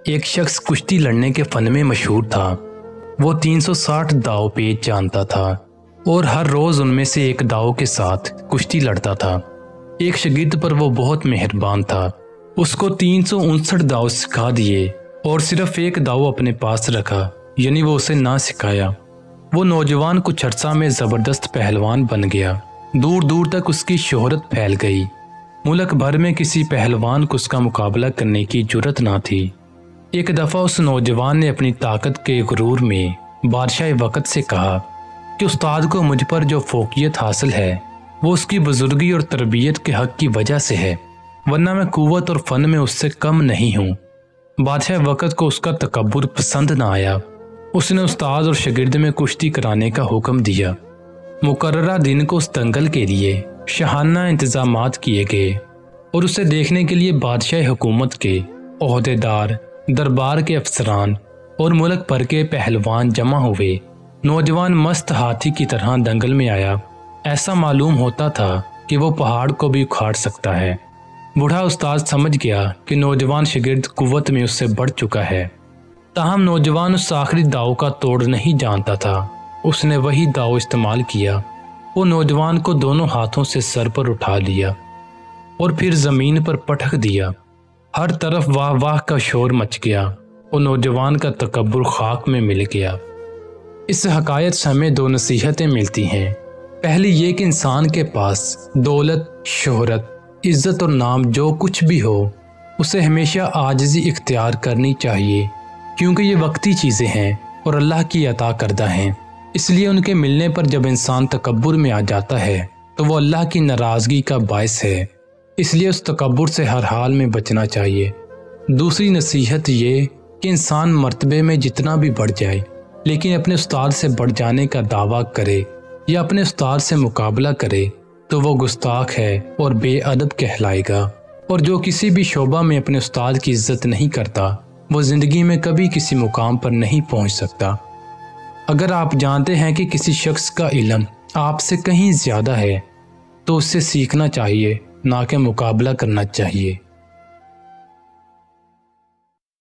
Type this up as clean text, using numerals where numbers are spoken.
ایک شخص کشتی لڑنے کے فن میں مشہور تھا۔ وہ 360 داؤ پیچ جانتا تھا اور ہر روز ان میں سے ایک داؤ کے ساتھ کشتی لڑتا تھا۔ ایک شاگرد پر وہ بہت مہربان تھا۔ اس کو 359 داؤ سکھا دیے اور صرف ایک داؤ اپنے پاس رکھا، یعنی وہ اسے نہ سکھایا۔ وہ نوجوان کچھ عرصہ میں زبردست پہلوان بن گیا۔ دور دور تک اس کی شہرت پھیل گئی۔ ملک بھر میں کسی پہلوان کو اس کا مقابلہ کرنے کی جرت نہ تھی۔ ایک دفعہ اس نوجوان نے اپنی طاقت کے غرور میں بادشاہ وقت سے کہا کہ استاد کو مجھ پر جو فوقیت حاصل ہے وہ اس کی بزرگی اور تربیت کے حق کی وجہ سے ہے، ورنہ میں قوت اور فن میں اس سے کم نہیں ہوں۔ بادشاہ وقت کو اس کا تکبر پسند نہ آیا۔ اس نے استاد اور شاگرد میں کشتی کرانے کا حکم دیا۔ مقررہ دن کو اس دنگل کے لیے شاہانہ انتظامات کیے گئے اور اسے دیکھنے کے لیے بادشاہ حکومت کے عہدیدار، دربار کے افسران اور ملک بھر کے پہلوان جمع ہوئے۔ نوجوان مست ہاتھی کی طرح دنگل میں آیا۔ ایسا معلوم ہوتا تھا کہ وہ پہاڑ کو بھی اکھاڑ سکتا ہے۔ بوڑھا استاد سمجھ گیا کہ نوجوان شاگرد قوت میں اس سے بڑھ چکا ہے، تاہم نوجوان اس آخری داؤ کا توڑ نہیں جانتا تھا۔ اس نے وہی داؤ استعمال کیا۔ وہ نوجوان کو دونوں ہاتھوں سے سر پر اٹھا لیا اور پھر زمین پر پٹک دیا۔ ہر طرف واہ واہ کا شور مچ گیا اور نوجوان کا تکبر خاک میں مل گیا۔ اس حکایت سے ہمیں دو نصیحتیں ملتی ہیں۔ پہلی یہ کہ انسان کے پاس دولت، شہرت، عزت اور نام جو کچھ بھی ہو، اسے ہمیشہ عاجزی اختیار کرنی چاہیے، کیونکہ یہ وقتی چیزیں ہیں اور اللہ کی عطا کردہ ہیں۔ اس لیے ان کے ملنے پر جب انسان تکبر میں آ جاتا ہے تو وہ اللہ کی ناراضگی کا باعث ہے۔ اس لیے اس تکبر سے ہر حال میں بچنا چاہیے۔ دوسری نصیحت یہ کہ انسان مرتبے میں جتنا بھی بڑھ جائے لیکن اپنے استاد سے بڑھ جانے کا دعویٰ کرے یا اپنے استاد سے مقابلہ کرے تو وہ گستاخ ہے اور بے ادب کہلائے گا، اور جو کسی بھی شعبہ میں اپنے استاد کی عزت نہیں کرتا وہ زندگی میں کبھی کسی مقام پر نہیں پہنچ سکتا۔ اگر آپ جانتے ہیں کہ کسی شخص کا علم آپ سے کہیں زیادہ ہے تو اس سے سیکھنا چاہیے، نہ کہ مقابلہ کرنا چاہیے۔